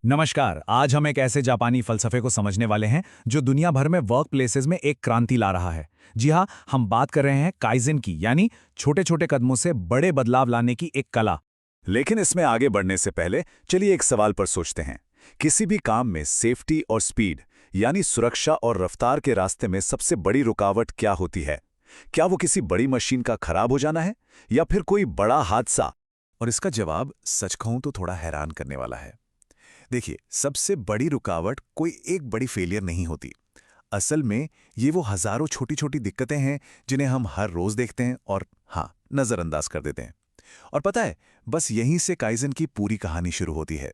नमस्कार। आज हम एक ऐसे जापानी फलसफे को समझने वाले हैं जो दुनिया भर में वर्क प्लेसेस में एक क्रांति ला रहा है। जी हाँ, हम बात कर रहे हैं काइज़ेन की, यानी छोटे छोटे कदमों से बड़े बदलाव लाने की एक कला। लेकिन इसमें आगे बढ़ने से पहले चलिए एक सवाल पर सोचते हैं। किसी भी काम में सेफ्टी और स्पीड यानी सुरक्षा और रफ्तार के रास्ते में सबसे बड़ी रुकावट क्या होती है? क्या वो किसी बड़ी मशीन का खराब हो जाना है या फिर कोई बड़ा हादसा? और इसका जवाब सच कहूं तो थोड़ा हैरान करने वाला है। देखिए, सबसे बड़ी रुकावट कोई एक बड़ी फेलियर नहीं होती। असल में ये वो हजारों छोटी छोटी दिक्कतें हैं जिन्हें हम हर रोज देखते हैं और हाँ, नजरअंदाज कर देते हैं। और पता है, बस यहीं से काइजन की पूरी कहानी शुरू होती है।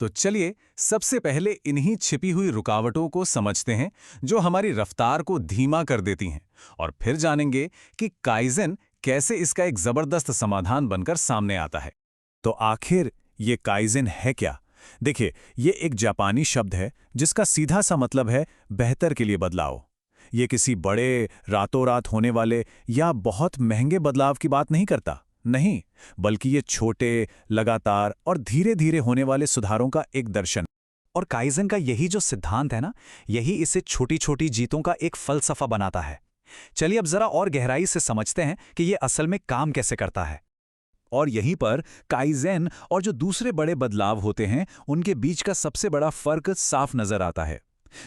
तो चलिए सबसे पहले इन्हीं छिपी हुई रुकावटों को समझते हैं जो हमारी रफ्तार को धीमा कर देती हैं, और फिर जानेंगे कि काइज़ेन कैसे इसका एक जबरदस्त समाधान बनकर सामने आता है। तो आखिर ये काइजन है क्या? देखिए, ये एक जापानी शब्द है जिसका सीधा सा मतलब है बेहतर के लिए बदलाव। ये किसी बड़े रातों रात होने वाले या बहुत महंगे बदलाव की बात नहीं करता, नहीं, बल्कि ये छोटे, लगातार और धीरे धीरे होने वाले सुधारों का एक दर्शन। और काइज़ेन का यही जो सिद्धांत है ना, यही इसे छोटी छोटी जीतों का एक फलसफा बनाता है। चलिए अब जरा और गहराई से समझते हैं कि ये असल में काम कैसे करता है। और यहीं पर काइज़ेन और जो दूसरे बड़े बदलाव होते हैं उनके बीच का सबसे बड़ा फर्क साफ नजर आता है।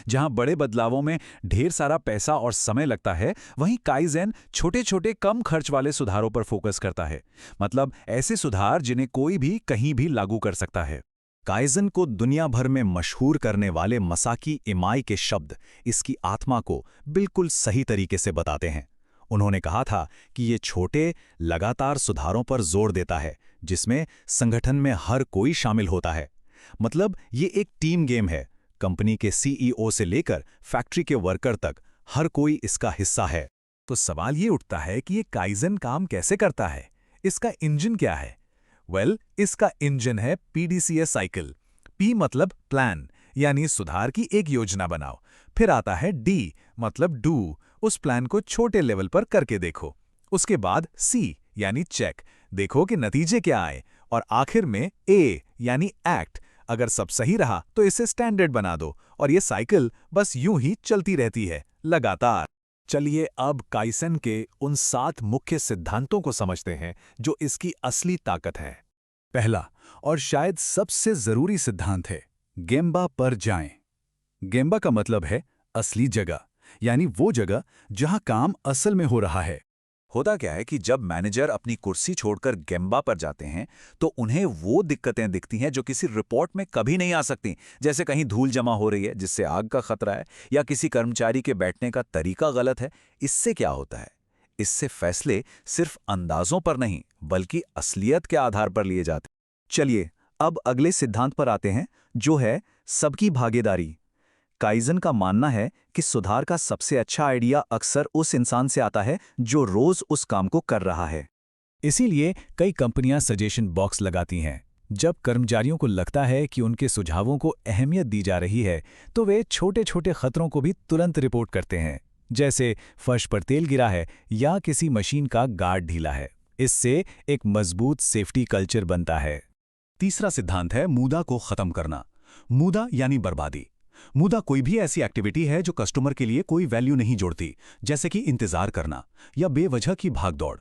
जहां बड़े बदलावों में ढेर सारा पैसा और समय लगता है, वहीं काइज़ेन छोटे छोटे कम खर्च वाले सुधारों पर फोकस करता है। मतलब ऐसे सुधार जिन्हें कोई भी कहीं भी लागू कर सकता है। काइज़ेन को दुनिया भर में मशहूर करने वाले मसाकी इमाई के शब्द इसकी आत्मा को बिल्कुल सही तरीके से बताते हैं। उन्होंने कहा था कि ये छोटे, लगातार सुधारों पर जोर देता है जिसमें संगठन में हर कोई शामिल होता है। मतलब ये एक टीम गेम है। कंपनी के सीईओ से लेकर फैक्ट्री के वर्कर तक हर कोई इसका हिस्सा है। तो सवाल ये उठता है कि ये काइज़ेन काम कैसे करता है? इसका इंजन क्या है? इसका इंजन है पीडीसीए साइकिल। पी मतलब प्लान, यानी सुधार की एक योजना बनाओ। फिर आता है डी मतलब डू, उस प्लान को छोटे लेवल पर करके देखो। उसके बाद सी यानी चेक, देखो कि नतीजे क्या आए। और आखिर में ए यानी एक्ट, अगर सब सही रहा तो इसे स्टैंडर्ड बना दो। और ये साइकिल बस यूं ही चलती रहती है, लगातार। चलिए अब काइज़ेन के उन 7 मुख्य सिद्धांतों को समझते हैं जो इसकी असली ताकत है। पहला और शायद सबसे जरूरी सिद्धांत है, गेम्बा पर जाएं। गेम्बा का मतलब है असली जगह, यानी वो जगह जहां काम असल में हो रहा है। होता क्या है कि जब मैनेजर अपनी कुर्सी छोड़कर गेम्बा पर जाते हैं तो उन्हें वो दिक्कतें दिखती हैं जो किसी रिपोर्ट में कभी नहीं आ सकती। जैसे कहीं धूल जमा हो रही है जिससे आग का खतरा है, या किसी कर्मचारी के बैठने का तरीका गलत है। इससे क्या होता है? इससे फैसले सिर्फ अंदाजों पर नहीं बल्कि असलियत के आधार पर लिए जाते हैं। चलिए अब अगले सिद्धांत पर आते हैं, जो है सबकी भागीदारी। काइज़ेन का मानना है कि सुधार का सबसे अच्छा आइडिया अक्सर उस इंसान से आता है जो रोज उस काम को कर रहा है। इसीलिए कई कंपनियां सजेशन बॉक्स लगाती हैं। जब कर्मचारियों को लगता है कि उनके सुझावों को अहमियत दी जा रही है, तो वे छोटे छोटे खतरों को भी तुरंत रिपोर्ट करते हैं, जैसे फर्श पर तेल गिरा है या किसी मशीन का गार्ड ढीला है। इससे एक मजबूत सेफ्टी कल्चर बनता है। तीसरा सिद्धांत है मुद्दा को खत्म करना। मुद्दा यानी बर्बादी। मुद्दा कोई भी ऐसी एक्टिविटी है जो कस्टमर के लिए कोई वैल्यू नहीं जोड़ती, जैसे कि इंतजार करना या बेवजह की भागदौड़।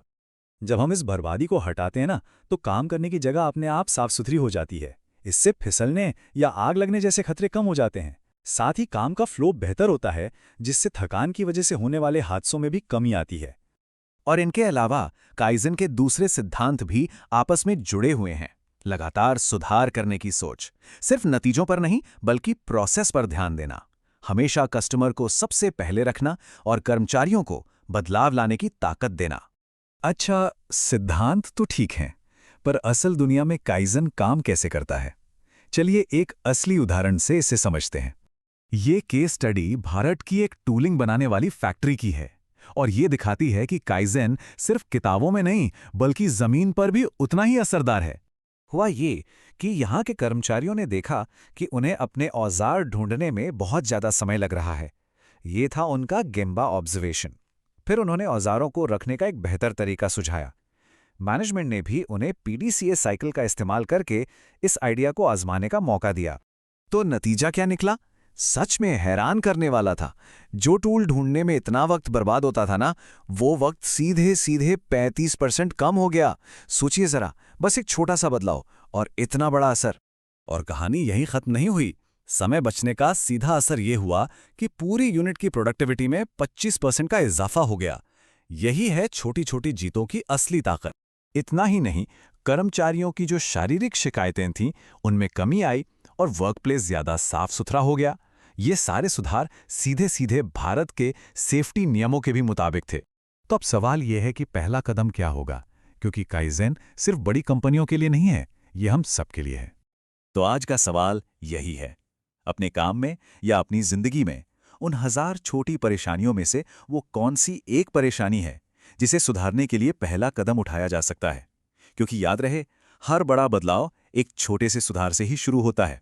जब हम इस बर्बादी को हटाते हैं ना, तो काम करने की जगह अपने आप साफ सुथरी हो जाती है। इससे फिसलने या आग लगने जैसे खतरे कम हो जाते हैं। साथ ही काम का फ्लो बेहतर होता है, जिससे थकान की वजह से होने वाले हादसों में भी कमी आती है। और इनके अलावा काइज़ेन के दूसरे सिद्धांत भी आपस में जुड़े हुए हैं। लगातार सुधार करने की सोच, सिर्फ नतीजों पर नहीं बल्कि प्रोसेस पर ध्यान देना, हमेशा कस्टमर को सबसे पहले रखना और कर्मचारियों को बदलाव लाने की ताकत देना। अच्छा, सिद्धांत तो ठीक हैं, पर असल दुनिया में काइज़ेन काम कैसे करता है? चलिए एक असली उदाहरण से इसे समझते हैं। ये केस स्टडी भारत की एक टूलिंग बनाने वाली फैक्ट्री की है, और ये दिखाती है कि काइज़ेन सिर्फ किताबों में नहीं बल्कि जमीन पर भी उतना ही असरदार है। हुआ ये कि यहाँ के कर्मचारियों ने देखा कि उन्हें अपने औजार ढूंढने में बहुत ज़्यादा समय लग रहा है। ये था उनका गेम्बा ऑब्जर्वेशन। फिर उन्होंने औजारों को रखने का एक बेहतर तरीका सुझाया। मैनेजमेंट ने भी उन्हें पीडीसीए साइकिल का इस्तेमाल करके इस आइडिया को आजमाने का मौका दिया। तो नतीजा क्या निकला? सच में हैरान करने वाला था। जो टूल ढूंढने में इतना वक्त बर्बाद होता था ना, वो वक्त सीधे सीधे 35% कम हो गया। सोचिए जरा, बस एक छोटा सा बदलाव और इतना बड़ा असर। और कहानी यहीं खत्म नहीं हुई। समय बचने का सीधा असर ये हुआ कि पूरी यूनिट की प्रोडक्टिविटी में 25% का इजाफा हो गया। यही है छोटी छोटी जीतों की असली ताकत। इतना ही नहीं, कर्मचारियों की जो शारीरिक शिकायतें थीं, उनमें कमी आई और वर्कप्लेस ज्यादा साफ सुथरा हो गया। ये सारे सुधार सीधे सीधे भारत के सेफ्टी नियमों के भी मुताबिक थे। तो अब सवाल यह है कि पहला कदम क्या होगा, क्योंकि काइज़ेन सिर्फ बड़ी कंपनियों के लिए नहीं है, ये हम सबके लिए है। तो आज का सवाल यही है, अपने काम में या अपनी जिंदगी में उन 1000 छोटी परेशानियों में से वो कौन सी एक परेशानी है जिसे सुधारने के लिए पहला कदम उठाया जा सकता है? क्योंकि याद रहे, हर बड़ा बदलाव एक छोटे से सुधार से ही शुरू होता है।